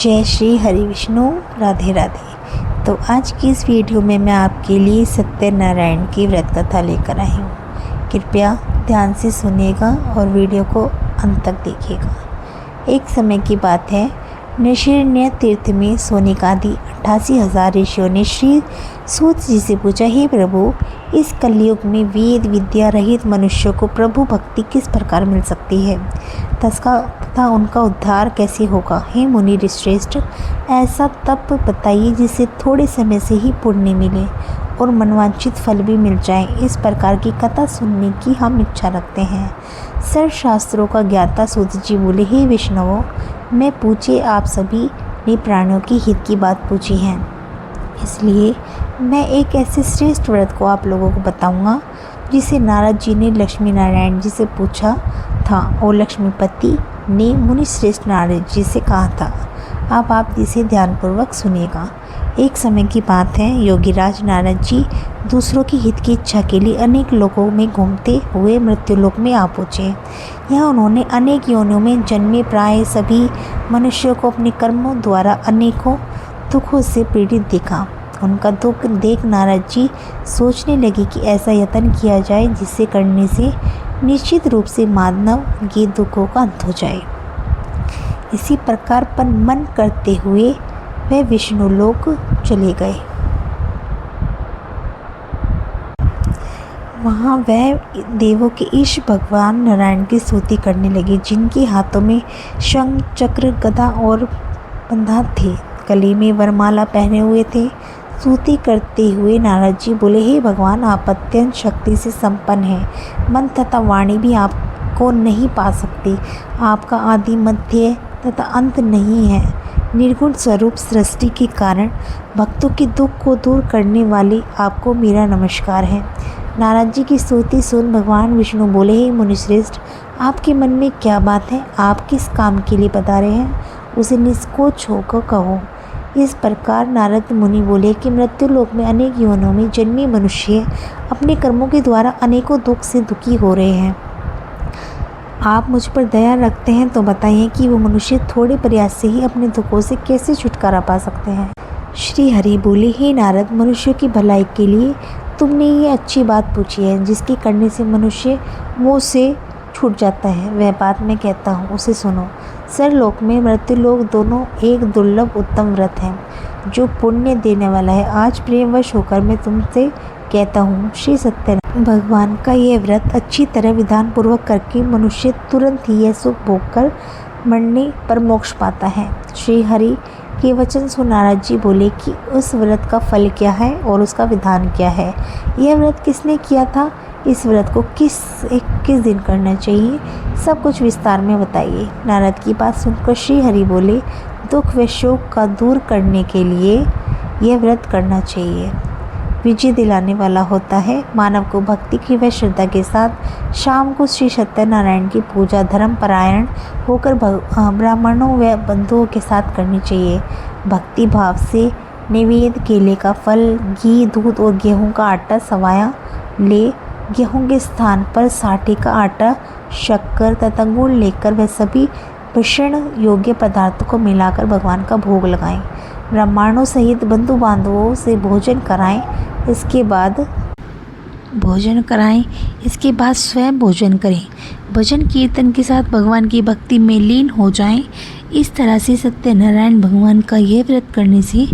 जय श्री हरि विष्णु, राधे राधे। तो आज की इस वीडियो में मैं आपके लिए सत्यनारायण की व्रत कथा लेकर आई हूँ। कृपया ध्यान से सुनिएगा और वीडियो को अंत तक देखिएगा। एक समय की बात है, नैमिषारण्य तीर्थ में सोनिक आदि 88,000 ऋषियों ने श्री सूत जी से पूछा, हे प्रभु, इस कलयुग में वेद विद्या रहित मनुष्यों को प्रभु भक्ति किस प्रकार मिल सकती है तथा उनका उद्धार कैसे होगा। हे मुनि श्रेष्ठ, ऐसा तप बताइए जिससे थोड़े समय से ही पुण्य मिले और मनवांछित फल भी मिल जाए। इस प्रकार की कथा सुनने की हम इच्छा रखते हैं। सर्वशास्त्रों का ज्ञाता सूत जी बोले, हे विष्णुओं, मैं पूछे आप सभी ने प्राणियों की हित की बात पूछी है, इसलिए मैं एक ऐसे श्रेष्ठ व्रत को आप लोगों को बताऊंगा जिसे नारद जी ने लक्ष्मी नारायण जी से पूछा था और लक्ष्मीपति ने मुनि श्रेष्ठ नारद जी से कहा था। अब आप इसे ध्यानपूर्वक सुनिएगा। एक समय की बात है, योगीराज नारद जी दूसरों की हित की इच्छा के लिए अनेक लोकों में घूमते हुए मृत्युलोक में आ पहुँचे। यहाँ उन्होंने अनेक योनियों में जन्मे प्राय सभी मनुष्यों को अपने कर्मों द्वारा अनेकों दुखों से पीड़ित देखा। उनका दुख देख नारद जी सोचने लगे कि ऐसा यत्न किया जाए जिससे करने से निश्चित रूप से मानव के दुखों का अंत हो जाए। इसी प्रकार पर मन करते हुए वे विष्णु लोक चले गए। वहाँ वह देवों के ईश भगवान नारायण की स्तुति करने लगे, जिनके हाथों में शंख चक्र गदा और बंधा थे, गले में वरमाला पहने हुए थे। स्तुति करते हुए नारद जी बोले, हे भगवान, आप अत्यंत शक्ति से संपन्न हैं। मन तथा वाणी भी आपको नहीं पा सकते। आपका आदि मध्य तथा अंत नहीं है। निर्गुण स्वरूप सृष्टि के कारण भक्तों के दुख को दूर करने वाले आपको मेरा नमस्कार है। नारद जी की स्तुति सुन भगवान विष्णु बोले, हे मुनिश्रेष्ठ, आपके मन में क्या बात है? आप किस काम के लिए पधारे हैं, उसे निष्कोच होकर कहो। इस प्रकार नारद मुनि बोले कि मृत्युलोक में अनेक योनियों में जन्मे मनुष्य अपने कर्मों के द्वारा अनेकों दुख से दुखी हो रहे हैं। आप मुझ पर दया रखते हैं तो बताइए कि वो मनुष्य थोड़े प्रयास से ही अपने दुखों से कैसे छुटकारा पा सकते हैं। श्री हरि बोले, हे नारद, मनुष्यों की भलाई के लिए तुमने ये अच्छी बात पूछी है, जिसके करने से मनुष्य मोह से छूट जाता है। वह बात मैं कहता हूँ, उसे सुनो। सरलोक में मृत्युलोक दोनों एक दुर्लभ उत्तम व्रत है जो पुण्य देने वाला है। आज प्रेमवश होकर मैं तुमसे कहता हूँ, श्री सत्यनारायण भगवान का यह व्रत अच्छी तरह विधान पूर्वक करके मनुष्य तुरंत ही यह सुख भोग कर मरने पर मोक्ष पाता है। श्री हरि के वचन सुन नारद जी बोले कि उस व्रत का फल क्या है और उसका विधान क्या है। यह व्रत किसने किया था? इस व्रत को किस दिन करना चाहिए? सब कुछ विस्तार में बताइए। नारद की बात सुनकर श्री हरि बोले, दुख व शोक का दूर करने के लिए यह व्रत करना चाहिए। विजय दिलाने वाला होता है। मानव को भक्ति की व श्रद्धा के साथ शाम को श्री सत्यनारायण की पूजा धर्म परायण होकर ब्राह्मणों व बंधुओं के साथ करनी चाहिए। भक्ति भाव से नैवेद्य केले का फल, घी, दूध और गेहूं का आटा सवाया ले। गेहूं के स्थान पर साठे का आटा, शक्कर तथा गुड़ लेकर वह सभी भक्षण योग्य पदार्थों को मिलाकर भगवान का भोग लगाएं। ब्राह्मणों सहित बंधु बांधवों से भोजन कराएं। इसके बाद स्वयं भोजन करें। भजन कीर्तन के साथ भगवान की भक्ति में लीन हो जाएं। इस तरह से सत्यनारायण भगवान का यह व्रत करने से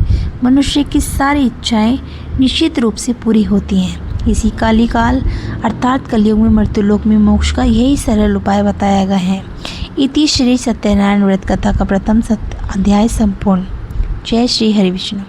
मनुष्य की सारी इच्छाएं निश्चित रूप से पूरी होती हैं। इसी काल अर्थात कलयुग में मृत्युलोक में मोक्ष का यही सरल उपाय बताया गया है। इति श्री सत्यनारायण व्रत कथा का प्रथम अध्याय संपूर्ण। जय श्री हरि विष्णु।